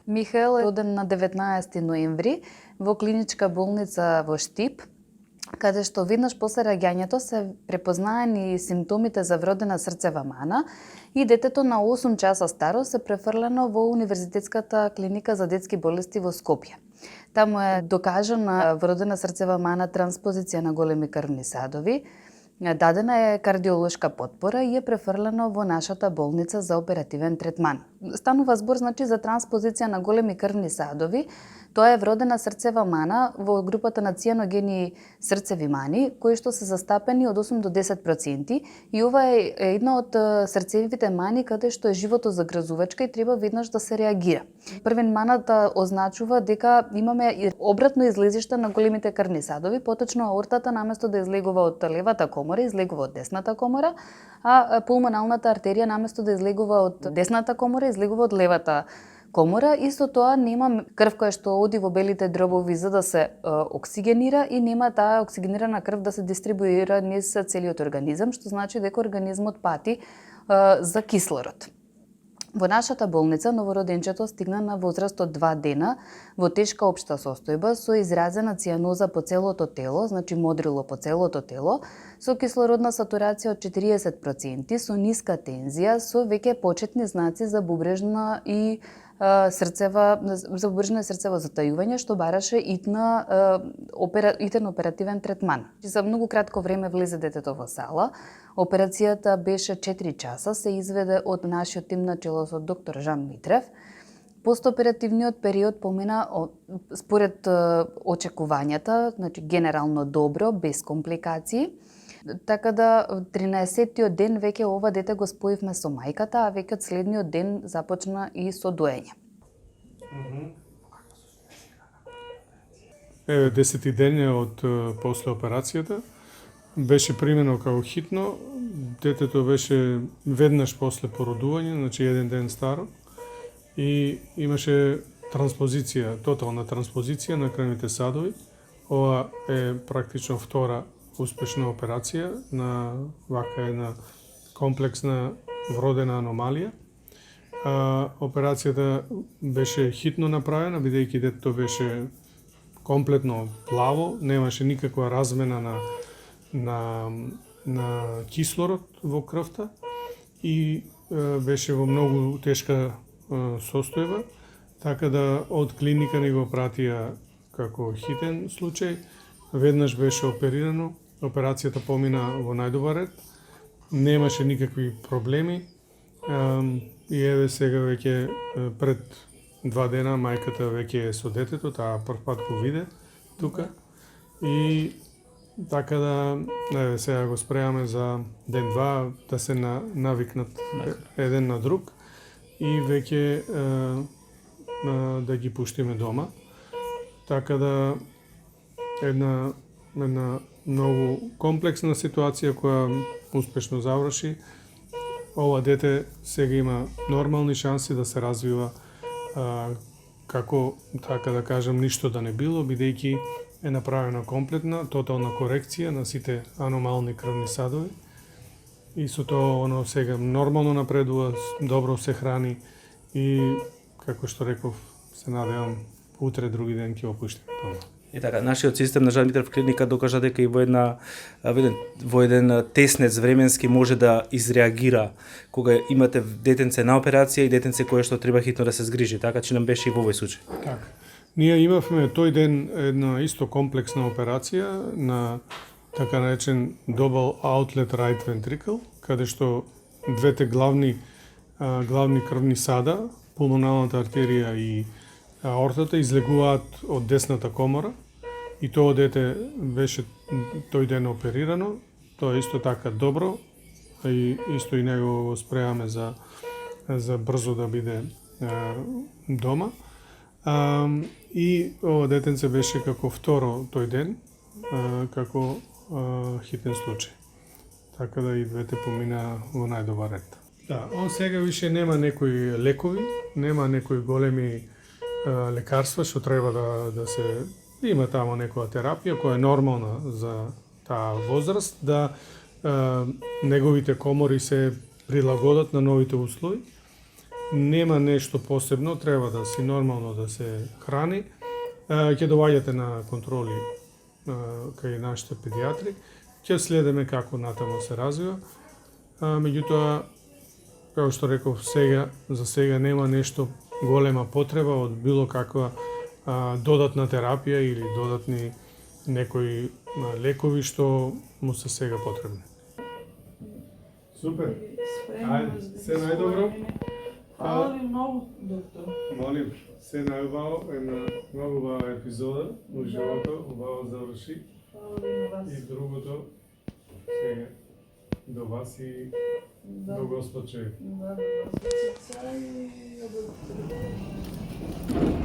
Михаел е роден на 19 ноември во клиничка болница во Штип, каде што веднаш после раѓањето се препознаени симптомите за вродена срцева мана и детето на 8 часа старо се префрлено во Универзитетската клиника за детски болести во Скопје. Таму е докажана вродена срцева мана, транспозиција на големи крвни садови, дадена е кардиолошка потпора и е префрлено во нашата болница за оперативен третман. Станува збор за транспозиција на големи крвни садови. Тоа е вродена срцева мана во групата на цијаногени срцеви мани, кои што се застапени од 8 до 10%, и ова е една од срцевите мани каде што е живото загрозувачка и треба веднаш да се реагира. Првен маната означува дека имаме обратно излезиште на големите крвни садови, поточно аортата наместо да излегува од левата комора, излегува од десната комора, а пулмоналната артерија наместо да излегува од десната комора, излегува од левата комора. Исто тоа нема крв која што оди во белите дробови за да се оксигенира и нема таа оксигенирана крв да се дистрибуира низ целиот организам, што значи дека организмот пати за кислород. Во нашата болница новороденчето стигна на возраст од 2 дена во тешка општа состојба со изразена цијаноза по целото тело, значи модрило по целото тело, со кислородна сатурација од 40%, со ниска тензија, со веќе почетни знаци за бубрежна и бубрежно срцево затајување, што бараше итен оперативен третман. За многу кратко време влезе детето во сала. Операцијата беше 4 часа, се изведе од нашиот тим на чело со доктор Жан Митрев. Постоперативниот период помина според очекувањата, значи генерално добро, без компликации. Така да 13-тиот ден веќе ова дете го споивме со мајката, а веќе од следниот ден започна и со доење. 10-ти ден е од после операцијата. Беше примено како хитно. Детето беше веднаш после породување, значи 1 ден старо. И имаше транспозиција, тотална транспозиција на крвните садови. Ова е практично втора успешна операција на вака една комплексна вродена аномалија. Операцијата беше хитно направена, бидејќи детето беше комплетно плаво, немаше никаква размена на кислород во крвта и беше во многу тешка состојба, така да од клиника ни го пратија како хитен случај. Веднаш беше оперирано, операцијата помина во најдобар ред, немаше никакви проблеми и еве сега веќе пред 2 дена мајката веќе е со детето, таа прв пат го виде тука и така да еве сега го спремаме за ден-два да се навикнат еден на друг и веќе да ги пуштиме дома. Така да една многу комплексна ситуација која успешно заврши. Ова дете сега има нормални шанси да се развива како, така да кажам, ништо да не било, бидејќи е направена комплетна, тотална корекција на сите аномални крвни садови. И со тоа оно сега нормално напредува, добро се храни и, како што реков, се надевам утре други ден ќе го пуштиме дома. И така, нашиот систем на Жан Митрев клиника докажа дека и во еден теснец временски може да изреагира кога имате детенце на операција и детенце кое што треба хитно да се згрижи, така че нам беше и во овој случај. Така. Ние имавме тој ден една исто комплексна операција на така наречен Double Outlet Right Ventricle, каде што двете главни крвни сада, пулмоналната артерија и аортата излегуваат од десната комора и тоа дете беше тој ден оперирано. Тоа е исто така добро и исто и него го спремаме за брзо да биде дома. И ова детенце беше како второ тој ден, како хитен случај. Така да и двете помина во најдобар ред. Да, он сега више нема некои лекови, нема некои големи лекарства што треба да се има тамо некоја терапија која е нормална за таа возраст, да неговите комори се прилагодат на новите услови. нема нешто посебно, треба да си нормално да се храни. Ќе доаѓате на контроли кај нашите педиатри, ќе следиме како натаму се развива. Меѓутоа, како што реков, за сега нема нешто голема потреба од било каква додатна терапија или додатни некои лекови што му се сега потребни. Супер. Ајде, се најдобро. Фала ви многу, доктор. Молим, се најубаво, една многу убава епизода во животот, убаво заврши. Фала ви на вас. И другото, сега, до вас и до Господ човек. Да, до вас. И